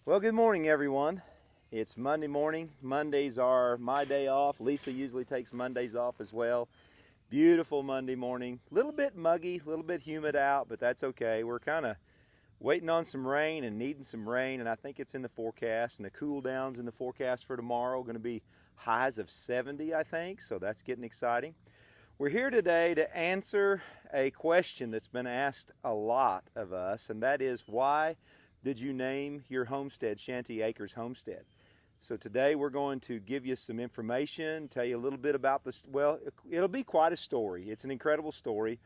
Well, good morning, everyone. It's Monday morning. Mondays are my day off. Lisa usually takes Mondays off as well. Beautiful Monday morning. A little bit muggy, a little bit humid out, but that's okay. We're kind of waiting on some rain and needing some rain, and I think it's in the forecast. And the cool downs in the forecast for tomorrow going to be highs of 70, I think, so that's getting exciting. We're here today to answer a question that's been asked a lot of us, and that is, why did you name your homestead Shanty Acres Homestead? So today we're going to give you some information, tell you a little bit about this. Well, it'll be quite a story. It's an incredible story.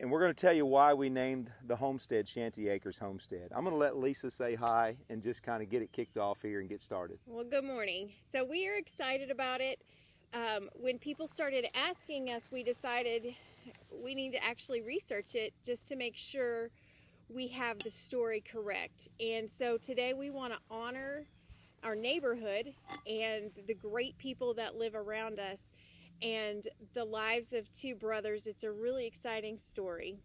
And we're going to tell you why we named the homestead Shanty Acres Homestead. I'm going to let Lisa say hi and just kind of get it kicked off here and get started. Well, good morning. So we are excited about it. When people started asking us, we decided we need to actually research it just to make sure we have the story correct. And so today we want to honor our neighborhood and the great people that live around us and the lives of two brothers. It's a really exciting story.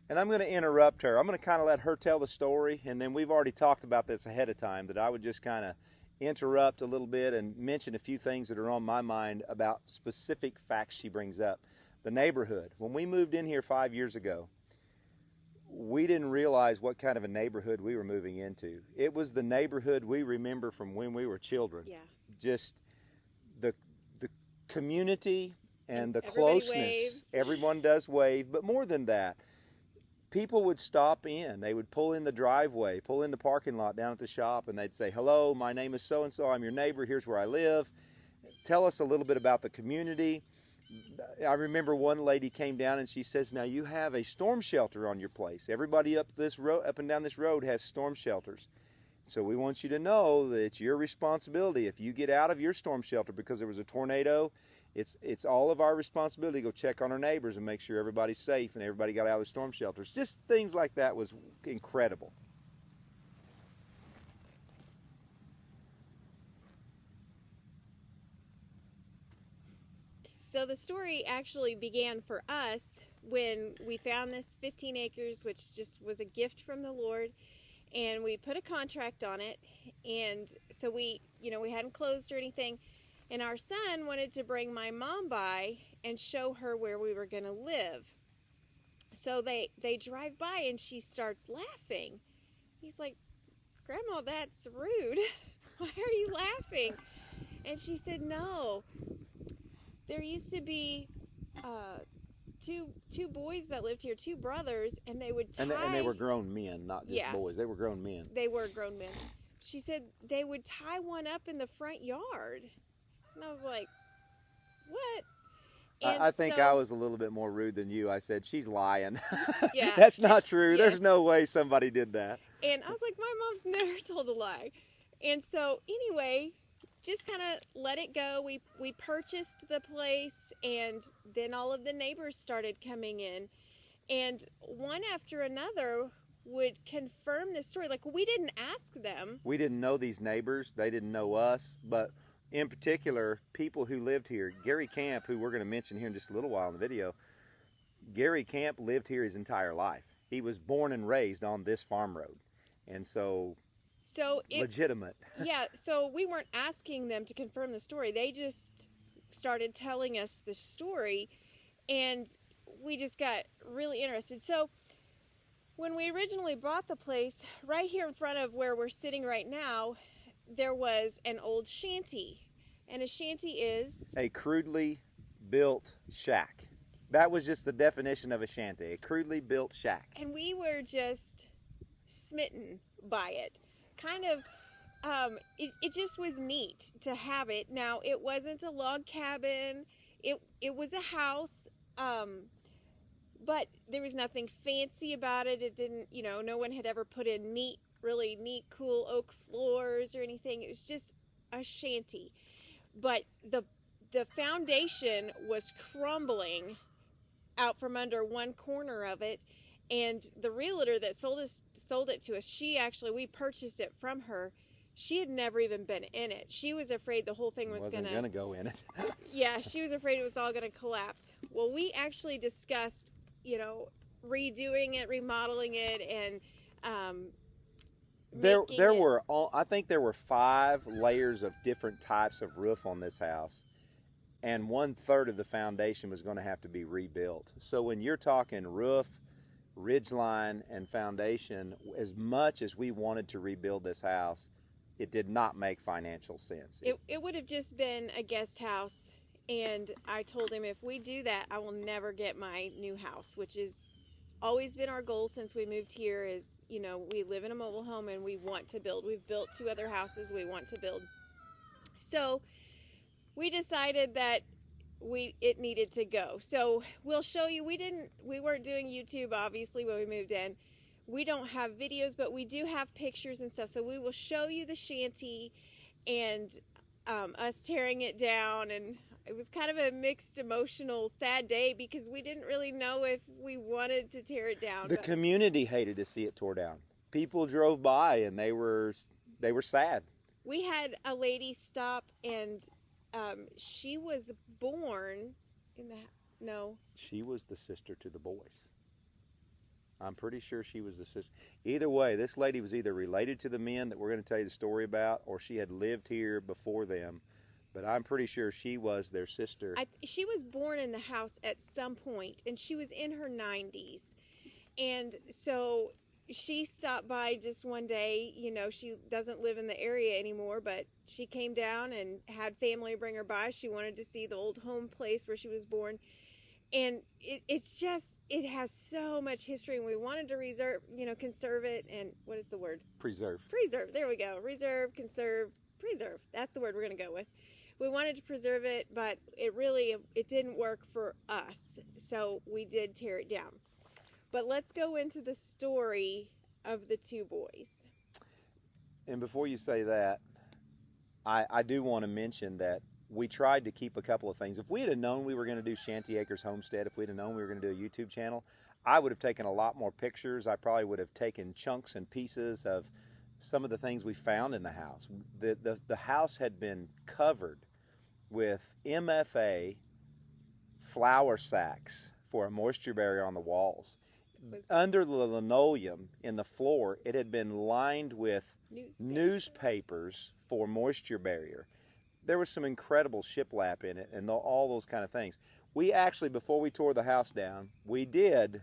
And I'm going to interrupt her. I'm going to kind of let her tell the story, and then we've already talked about this ahead of time, that I would just kind of interrupt a little bit and mention a few things that are on my mind about specific facts she brings up. The neighborhood. When we moved in here 5 years ago, we didn't realize what kind of a neighborhood we were moving into. It was the neighborhood we remember from when we were children. Yeah. Just the community and the everybody closeness. waves. Everyone does wave, but more than that, people would stop in. They would pull in the driveway, pull in the parking lot down at the shop, and they'd say, "Hello, my name is so-and-so. I'm your neighbor. Here's where I live. Tell us a little bit about the community." I remember one lady came down and she says, "Now you have a storm shelter on your place. Everybody up and down this road has storm shelters. So we want you to know that it's your responsibility. If you get out of your storm shelter because there was a tornado, it's all of our responsibility to go check on our neighbors and make sure everybody's safe and everybody got out of the storm shelters." Just things like that was incredible. So the story actually began for us when we found this 15 acres, which just was a gift from the Lord, and we put a contract on it. And so we hadn't closed or anything, and our son wanted to bring my mom by and show her where we were going to live. So they drive by and she starts laughing. He's like, "Grandma, that's rude. Why are you laughing?" And she said, "No. There used to be two boys that lived here, two brothers, and they would tie..." And they were grown men, not just boys. They were grown men. They were grown men. She said they would tie one up in the front yard. And I was like, "What?" I think I was a little bit more rude than you. I said, "She's lying." Yeah. That's not true. Yes. There's no way somebody did that. And I was like, "My mom's never told a lie." And so anyway, just kind of let it go. We purchased the place, and then all of the neighbors started coming in, and one after another would confirm this story. Like, we didn't ask them. We didn't know these neighbors. They didn't know us. But in particular, people who lived here, Gary Camp, who we're going to mention here in just a little while in the video, Gary Camp lived here his entire life. He was born and raised on this farm road. And so legitimate. Yeah, so we weren't asking them to confirm the story. They just started telling us the story, and we just got really interested. So when we originally bought the place, right here in front of where we're sitting right now, there was an old shanty. And a shanty is a crudely built shack. That was just the definition of a shanty, a crudely built shack. And we were just smitten by it. Kind of, it just was neat to have it. Now, it wasn't a log cabin. It was a house, but there was nothing fancy about it. It didn't, no one had ever put in really neat, cool oak floors or anything. It was just a shanty. But the foundation was crumbling out from under one corner of it. And the realtor that sold it to us, we purchased it from her. She had never even been in it. She was afraid the whole thing wasn't going to go in it. Yeah, she was afraid it was all going to collapse. Well, we actually discussed, redoing it, remodeling it, and There making it. were, I think there were 5 layers of different types of roof on this house, and 1/3 of the foundation was going to have to be rebuilt. So when you're talking roof, ridgeline, and foundation, as much as we wanted to rebuild this house, it did not make financial sense. It would have just been a guest house, and I told him if we do that, I will never get my new house, which is always been our goal since we moved here. Is, you know, we live in a mobile home and we want to build. We've built 2 other houses we want to build. So we decided that it needed to go. So we'll show you. We weren't doing YouTube obviously when we moved in. We don't have videos, but we do have pictures and stuff. So we will show you the shanty and us tearing it down. And it was kind of a mixed emotional, sad day because we didn't really know if we wanted to tear it down. The community hated to see it tore down. People drove by and they were sad. We had a lady stop, and she was born in She was the sister to the boys. I'm pretty sure she was the sister. Either way, this lady was either related to the men that we're going to tell you the story about, or she had lived here before them. But I'm pretty sure she was their sister. She was born in the house at some point, and she was in her 90s. And so she stopped by just one day. You know, she doesn't live in the area anymore, but she came down and had family bring her by. She wanted to see the old home place where she was born. And it has so much history, and we wanted to conserve it, and what is the word? Preserve. Preserve, there we go. Reserve, conserve, preserve. That's the word we're going to go with. We wanted to preserve it, but it didn't work for us, so we did tear it down. But let's go into the story of the 2 boys. And before you say that, I do want to mention that we tried to keep a couple of things. If we had known we were going to do Shanty Acres Homestead, if we'd have known we were going to do a YouTube channel, I would have taken a lot more pictures. I probably would have taken chunks and pieces of some of the things we found in the house. The house had been covered with MFA flour sacks for a moisture barrier on the walls. Under the linoleum in the floor, it had been lined with newspapers for moisture barrier. There was some incredible shiplap in it and all those kind of things. We actually, before we tore the house down, we did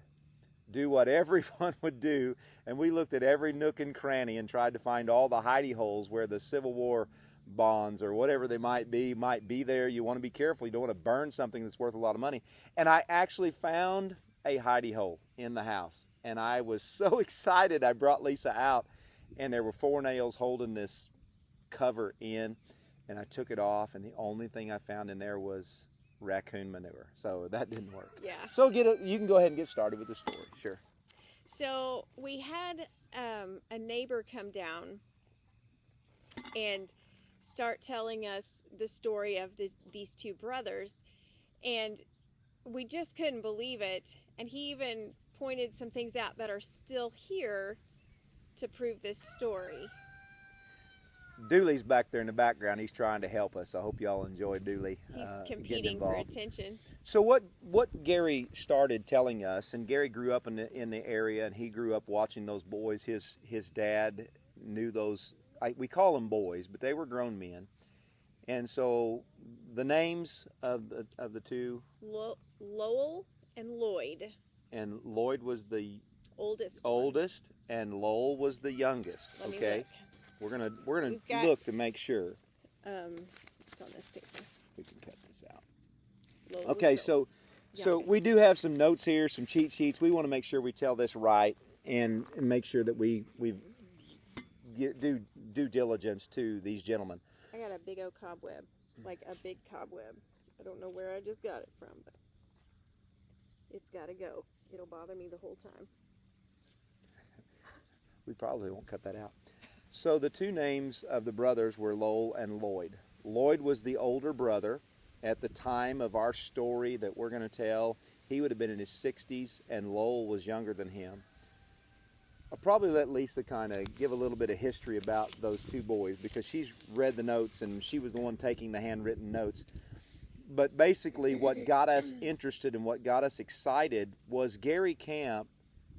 do what everyone would do, and we looked at every nook and cranny and tried to find all the hidey holes where the Civil War bonds or whatever they might be there. You want to be careful. You don't want to burn something that's worth a lot of money. And I actually found a hidey hole in the house, and I was so excited. I brought Lisa out, and there were 4 nails holding this cover in, and I took it off, and the only thing I found in there was raccoon manure. So that didn't work. Yeah. So you can go ahead and get started with the story. Sure. So we had a neighbor come down and start telling us the story of these 2 brothers, and we just couldn't believe it. And he even pointed some things out that are still here to prove this story. Dooley's back there in the background. He's trying to help us. I hope y'all enjoy Dooley. He's competing for attention. So what Gary started telling us, and Gary grew up in the area, and he grew up watching those boys. His dad knew those. We call them boys, but they were grown men. And so the names of the 2, Lowell and Lloyd. And Lloyd was the oldest, and Lowell was the youngest. Okay. We're gonna look to make sure. It's on this paper. We can cut this out. Lowell Okay, so we do have some notes here, some cheat sheets. We want to make sure we tell this right and make sure that we do due diligence to these gentlemen. I got a big old cobweb, like a big cobweb. I don't know where I just got it from, but it's got to go. It'll bother me the whole time. We probably won't cut that out. So the 2 names of the brothers were Lowell and Lloyd. Lloyd was the older brother. At the time of our story that we're going to tell, he would have been in his 60s, and Lowell was younger than him. I'll probably let Lisa kind of give a little bit of history about those 2 boys, because she's read the notes and she was the one taking the handwritten notes. But basically what got us interested and what got us excited was Gary Camp,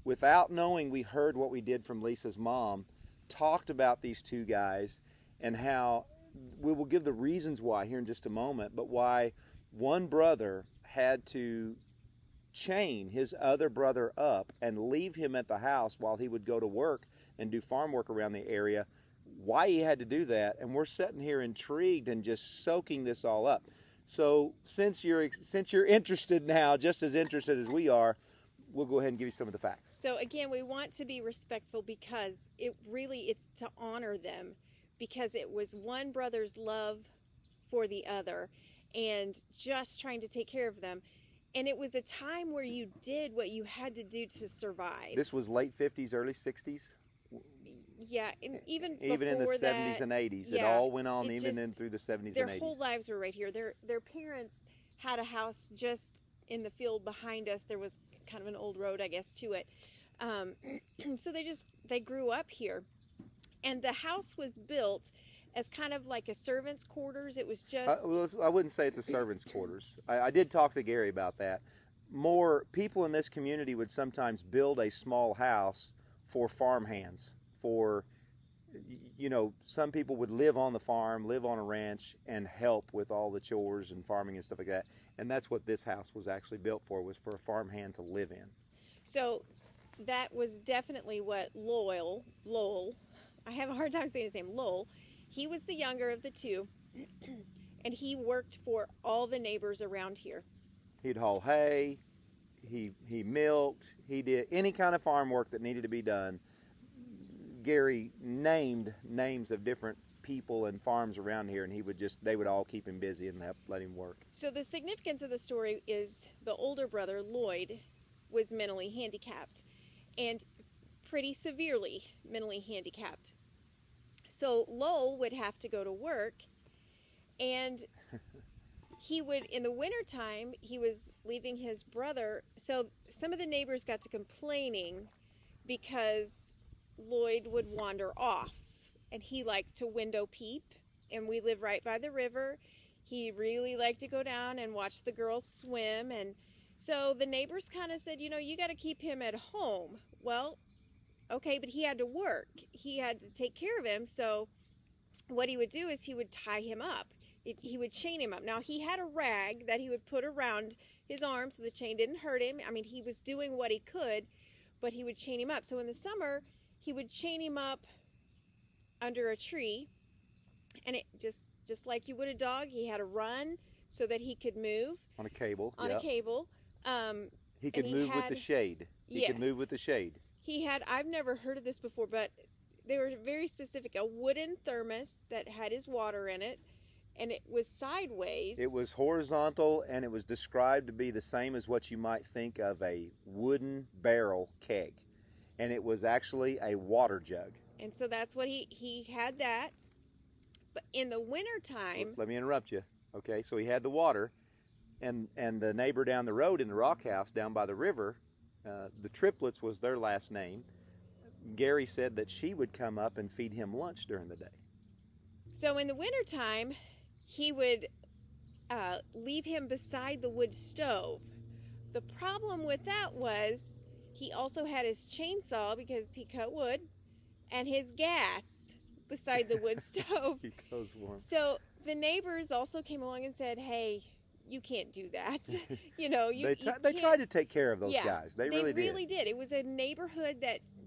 without knowing we heard what we did from Lisa's mom, talked about these two guys and how we will give the reasons why here in just a moment, but why one brother had to chain his other brother up and leave him at the house while he would go to work and do farm work around the area, why he had to do that. And we're sitting here intrigued and just soaking this all up. So since you're interested now, just as interested as we are, we'll go ahead and give you some of the facts. So again, we want to be respectful because it's to honor them, because it was one brother's love for the other and just trying to take care of them. And it was a time where you did what you had to do to survive. This was late 50s, early 60s? Yeah, and even in the 70s that, and 80s. Yeah, it all went on even in through the 70s and 80s. Their whole lives were right here. Their parents had a house just in the field behind us. There was kind of an old road, I guess, to it. So they grew up here. And the house was built as kind of like a servant's quarters. It was just... I wouldn't say it's a servant's quarters. I did talk to Gary about that. More people in this community would sometimes build a small house for farm hands. For, some people would live on the farm, live on a ranch, and help with all the chores and farming and stuff like that. And that's what this house was actually built for, was for a farm hand to live in. So that was definitely what Lowell, I have a hard time saying his name, Lowell, he was the younger of the two, and he worked for all the neighbors around here. He'd haul hay, he milked, he did any kind of farm work that needed to be done. Gary named names of different people and farms around here, and they would all keep him busy and let him work. So the significance of the story is the older brother, Lloyd, was mentally handicapped, and pretty severely mentally handicapped. So Lowell would have to go to work, and he would, in the wintertime, he was leaving his brother. So some of the neighbors got to complaining because Lloyd would wander off, and he liked to window peep, and we live right by the river. He really liked to go down and watch the girls swim, and so the neighbors kind of said, you got to keep him at home. Well, okay, but he had to work. He had to take care of him, so what he would do is he would tie him up. He would chain him up. Now, he had a rag that he would put around his arm so the chain didn't hurt him. I mean, he was doing what he could, but he would chain him up. So in the summer, he would chain him up under a tree, and it just like you would a dog, he had to run so that he could move. On a cable. On a cable. He could move with the shade. He could move with the shade. He had, I've never heard of this before, but they were very specific, a wooden thermos that had his water in it, and it was sideways. It was horizontal, and it was described to be the same as what you might think of a wooden barrel keg. And it was actually a water jug. And so that's what he had that. But in the wintertime... Let me interrupt you. Okay, so he had the water, and the neighbor down the road in the rock house down by the river, the Triplets was their last name. Gary said that she would come up and feed him lunch during the day. So in the wintertime, he would leave him beside the wood stove. The problem with that was he also had his chainsaw, because he cut wood, and his gas beside the wood stove. He goes warm. So the neighbors also came along and said, hey, you can't do that. They tried to take care of those guys. They really did. It was a neighborhood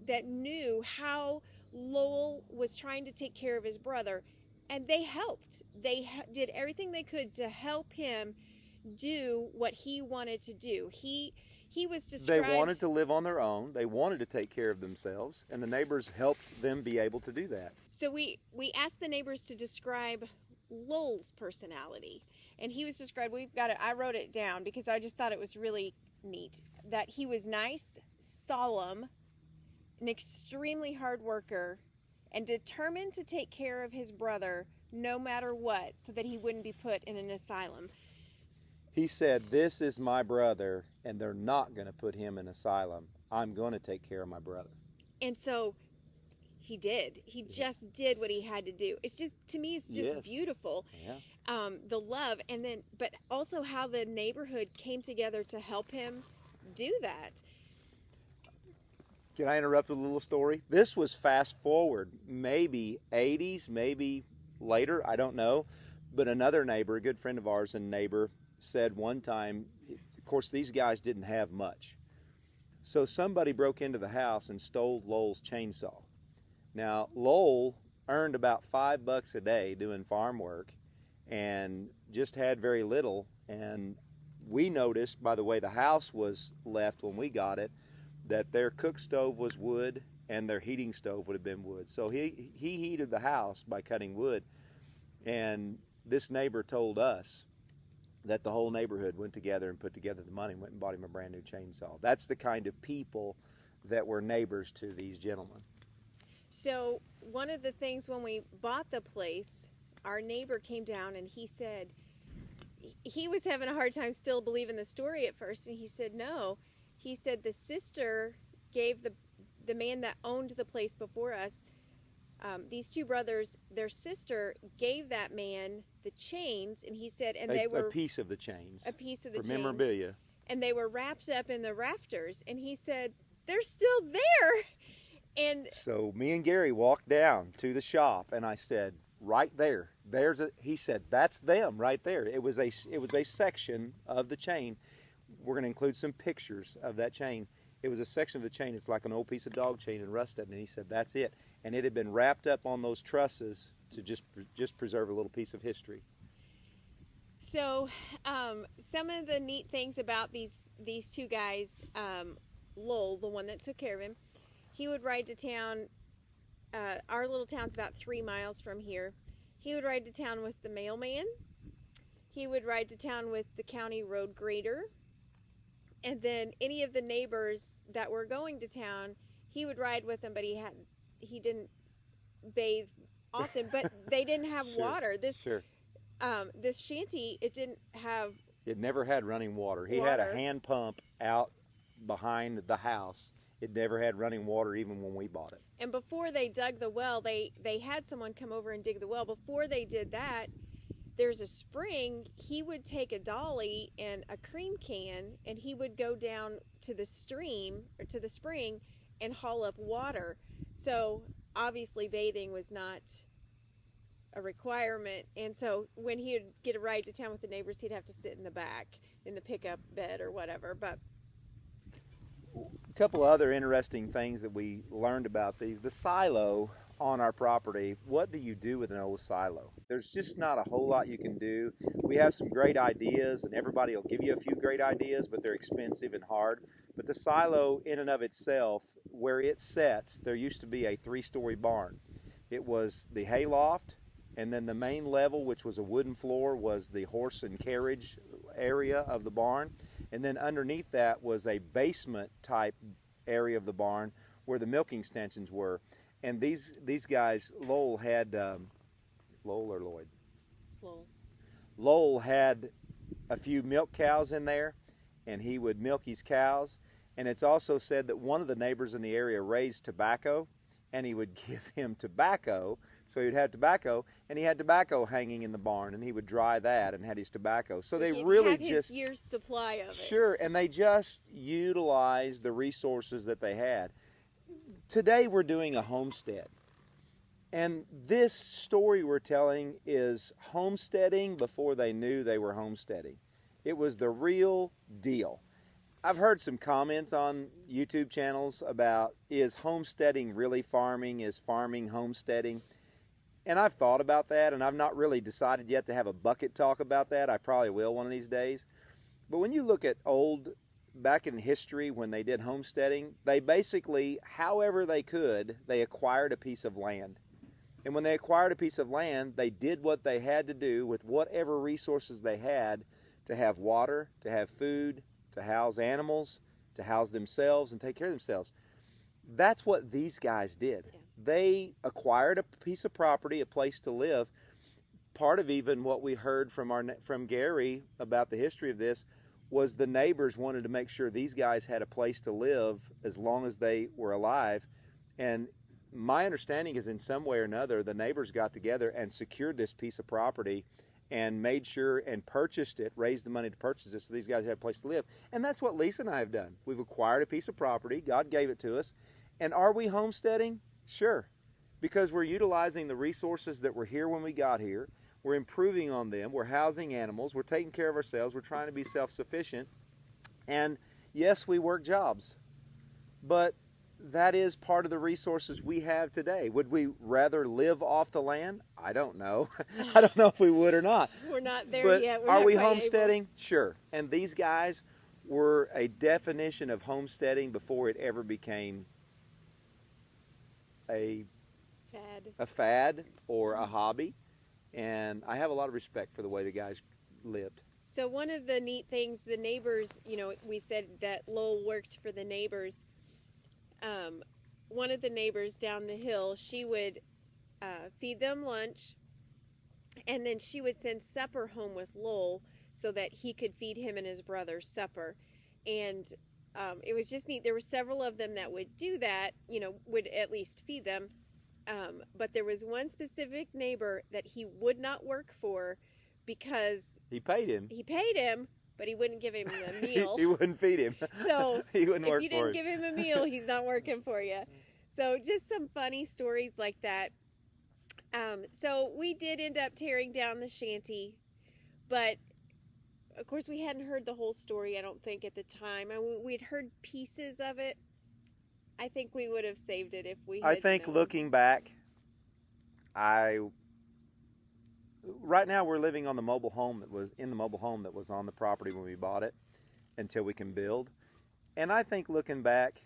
that knew how Lowell was trying to take care of his brother, and they helped. They did everything they could to help him do what he wanted to do. He was described... They wanted to live on their own. They wanted to take care of themselves, and the neighbors helped them be able to do that. So we asked the neighbors to describe Lowell's personality, and he was described... I wrote it down because I just thought it was really neat, that he was nice, solemn, an extremely hard worker, and determined to take care of his brother no matter what, so that he wouldn't be put in an asylum. He said, this is my brother, and they're not going to put him in asylum. I'm going to take care of my brother. And so he did. He just did what he had to do. It's just, to me, it's just beautiful. Yeah. The love, and then, but also how the neighborhood came together to help him do that. Can I interrupt with a little story? This was fast forward, maybe 80s, maybe later, I don't know. But another neighbor, a good friend of ours and neighbor, said one time, of course, these guys didn't have much. So somebody broke into the house and stole Lowell's chainsaw. Now, Lowell earned about $5 a day doing farm work and just had very little. And we noticed by the way the house was left when we got it that their cook stove was wood and their heating stove would have been wood. So he heated the house by cutting wood. And this neighbor told us that the whole neighborhood went together and put together the money and went and bought him a brand new chainsaw. That's the kind of people that were neighbors to these gentlemen. So one of the things when we bought the place, our neighbor came down and he said, he was having a hard time still believing the story at first, and he said no. He said the sister gave the man that owned the place before us, these two brothers, their sister gave that man the chains, and he said, and they were a piece of the chains, a piece of the for chains, memorabilia, and they were wrapped up in the rafters, and he said they're still there. And so me and Gary walked down to the shop, and I said, right there, he said, that's them right there. It was a section of the chain. We're going to include some pictures of that chain. It was a section of the chain. It's like an old piece of dog chain and rusted, and he said, that's it. And it had been wrapped up on those trusses to just preserve a little piece of history. So some of the neat things about these two guys, Lowell, the one that took care of him, he would ride to town. Our little town's about 3 miles from here. He would ride to town with the mailman. He would ride to town with the county road grader. And then any of the neighbors that were going to town, he would ride with them, but he didn't bathe often. But they didn't have water. This shanty, it never had running water. He had a hand pump out behind the house. It never had running water even when we bought it. And before they dug the well, they had someone come over and dig the well. Before they did that, there's a spring. He would take a dolly and a cream can, and he would go down to the stream or to the spring and haul up water. So obviously bathing was not a requirement. And so when he would get a ride to town with the neighbors, he'd have to sit in the back in the pickup bed or whatever. But a couple of other interesting things that we learned about these. The silo on our property, what do you do with an old silo? There's just not a whole lot you can do. We have some great ideas, and everybody will give you a few great ideas, but they're expensive and hard. But the silo in and of itself, where it sets, there used to be a 3-story barn. It was the hay loft, and then the main level, which was a wooden floor, was the horse and carriage area of the barn. And then underneath that was a basement type area of the barn where the milking stanchions were. And these guys, Lowell had, Lowell or Lloyd? Lowell had a few milk cows in there, and he would milk his cows. And it's also said that one of the neighbors in the area raised tobacco, and he would give him tobacco. So he'd have tobacco, and he had tobacco hanging in the barn, and he would dry that and had his tobacco. So they really had his year's supply of it. Sure, and they just utilized the resources that they had. Today we're doing a homestead, and this story we're telling is homesteading before they knew they were homesteading. It was the real deal. I've heard some comments on YouTube channels about, is homesteading really farming? Is farming homesteading? And I've thought about that, and I've not really decided yet to have a bucket talk about that. I probably will one of these days. But when you look at back in history when they did homesteading, they basically, however they could, they acquired a piece of land. And when they acquired a piece of land, they did what they had to do with whatever resources they had to have water, to have food, to house animals, to house themselves and take care of themselves. That's what these guys did. Yeah. They acquired a piece of property, a place to live. Part of even what we heard from Gary about the history of this was the neighbors wanted to make sure these guys had a place to live as long as they were alive. And my understanding is in some way or another, the neighbors got together and secured this piece of property and made sure and purchased it, raised the money to purchase it so these guys had a place to live. And that's what Lisa and I have done. We've acquired a piece of property. God gave it to us. And are we homesteading? Sure. Because we're utilizing the resources that were here when we got here. We're improving on them. We're housing animals. We're taking care of ourselves. We're trying to be self-sufficient. And yes, we work jobs. But that is part of the resources we have today. Would we rather live off the land? I don't know. I don't know if we would or not. We're not there But yet. are we homesteading? Sure. And these guys were a definition of homesteading before it ever became a fad or a hobby. And I have a lot of respect for the way the guys lived. So one of the neat things, the neighbors, you know, we said that Lowell worked for the neighbors. One of the neighbors down the hill, she would feed them lunch, and then she would send supper home with Lowell so that he could feed him and his brother supper. And it was just neat. There were several of them that would do that, you know, would at least feed them. But there was one specific neighbor that he would not work for because he paid him. But he wouldn't give him a meal. He wouldn't feed him. So he wouldn't work if you for didn't give him a meal, he's not working for you. So just some funny stories like that. So we did end up tearing down the shanty, but of course we hadn't heard the whole story, I don't think, at the time. We'd heard pieces of it. I think we would have saved it if we had I think known. looking back, right now we're living on the mobile home that was on the property when we bought it until we can build. And I think looking back,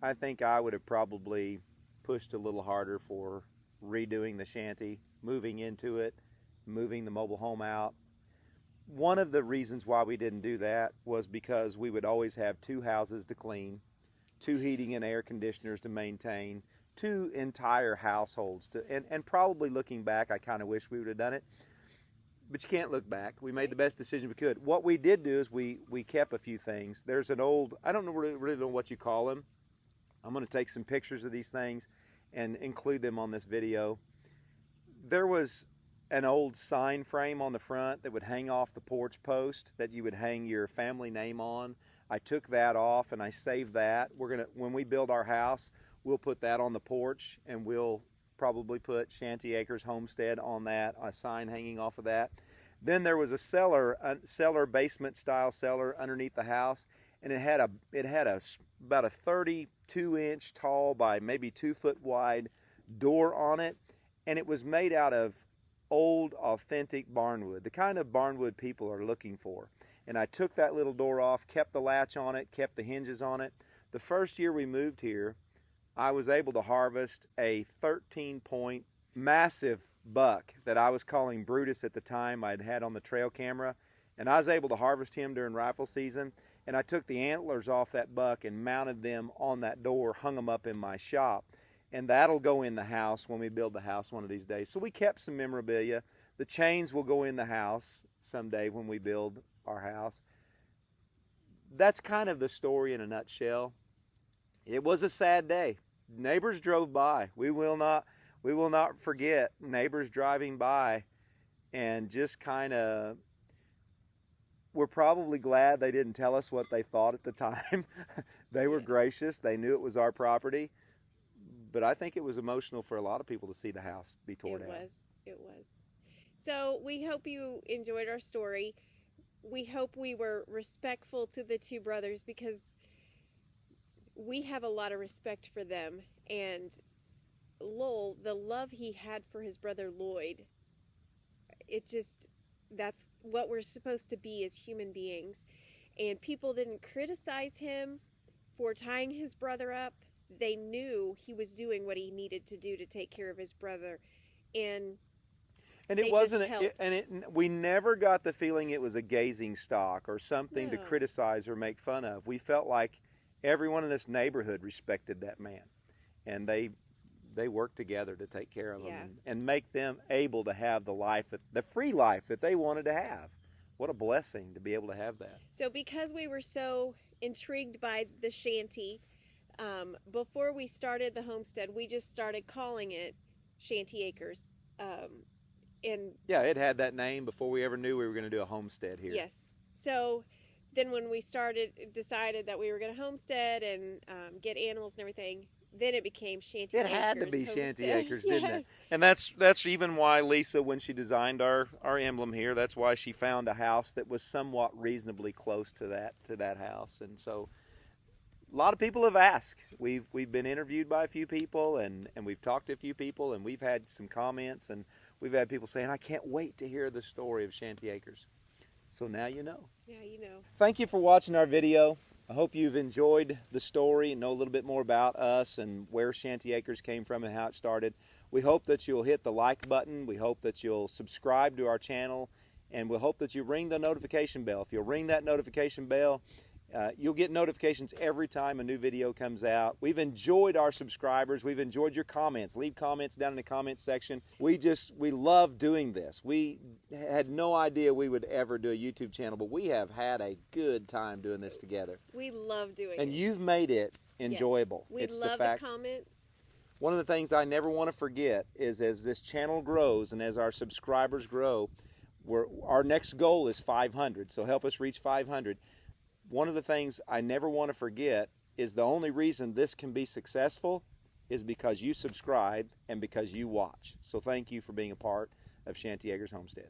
I think I would have probably pushed a little harder for redoing the shanty, moving into it, moving the mobile home out. One of the reasons why we didn't do that was because we would always have 2 houses to clean, 2 heating and air conditioners to maintain, 2 entire households to, and probably looking back, I kind of wish we would have done it. But you can't look back. We made the best decision we could. What we did do is we kept a few things. There's an old, I don't know really know what you call them. I'm going to take some pictures of these things and include them on this video. There was an old sign frame on the front that would hang off the porch post that you would hang your family name on. I took that off and I saved that. When we build our house, we'll put that on the porch, and we'll probably put Shanty Acres Homestead on that, a sign hanging off of that. Then there was a cellar, basement style cellar underneath the house, and it had about a 32-inch tall by maybe 2 foot wide door on it, and it was made out of old, authentic barnwood, the kind of barnwood people are looking for. And I took that little door off, kept the latch on it, kept the hinges on it. The first year we moved here, I was able to harvest a 13-point massive buck that I was calling Brutus at the time. I'd had on the trail camera, and I was able to harvest him during rifle season. And I took the antlers off that buck and mounted them on that door, hung them up in my shop. And that'll go in the house when we build the house one of these days. So we kept some memorabilia. The chains will go in the house someday when we build our house. That's kind of the story in a nutshell. It was a sad day. Neighbors drove by. We will not forget neighbors driving by, and just kind of, we're probably glad they didn't tell us what they thought at the time. They were gracious. They knew it was our property. But I think it was emotional for a lot of people to see the house be torn down. It was. So we hope you enjoyed our story. We hope we were respectful to the 2 brothers, because we have a lot of respect for them. And Lowell, the love he had for his brother Lloyd, that's what we're supposed to be as human beings. And people didn't criticize him for tying his brother up. They knew he was doing what he needed to do to take care of his brother, and it wasn't. We never got the feeling it was a gazing stock or something to criticize or make fun of. We felt like everyone in this neighborhood respected that man, and they worked together to take care of him and make them able to have the free life that they wanted to have. What a blessing to be able to have that. So, because we were so intrigued by the shanty, before we started the homestead, we just started calling it Shanty Acres. It had that name before we ever knew we were going to do a homestead here. Yes. So then when we decided that we were going to homestead and get animals and everything, then it became Shanty It Acres. had to be Shanty Homestead. Acres, didn't Yes. it? And that's even why Lisa, when she designed our emblem here, that's why she found a house that was somewhat reasonably close to that house. And so a lot of people have asked. We've been interviewed by a few people, and we've talked to a few people, and we've had some comments, and we've had people saying, I can't wait to hear the story of Shanty Acres. So now you know. Yeah, you know. Thank you for watching our video. I hope you've enjoyed the story and know a little bit more about us and where Shanty Acres came from and how it started. We hope that you'll hit the like button. We hope that you'll subscribe to our channel, and we hope that you ring the notification bell. If you'll ring that notification bell, you'll get notifications every time a new video comes out. We've enjoyed our subscribers. We've enjoyed your comments. Leave comments down in the comments section. We love doing this. We had no idea we would ever do a YouTube channel, but we have had a good time doing this together. We love doing it. And you've made it enjoyable. Yes. We love the comments. One of the things I never want to forget is as this channel grows and as our subscribers grow, our next goal is 500. So help us reach 500. One of the things I never want to forget is the only reason this can be successful is because you subscribe and because you watch. So thank you for being a part of Shanty Acres Homestead.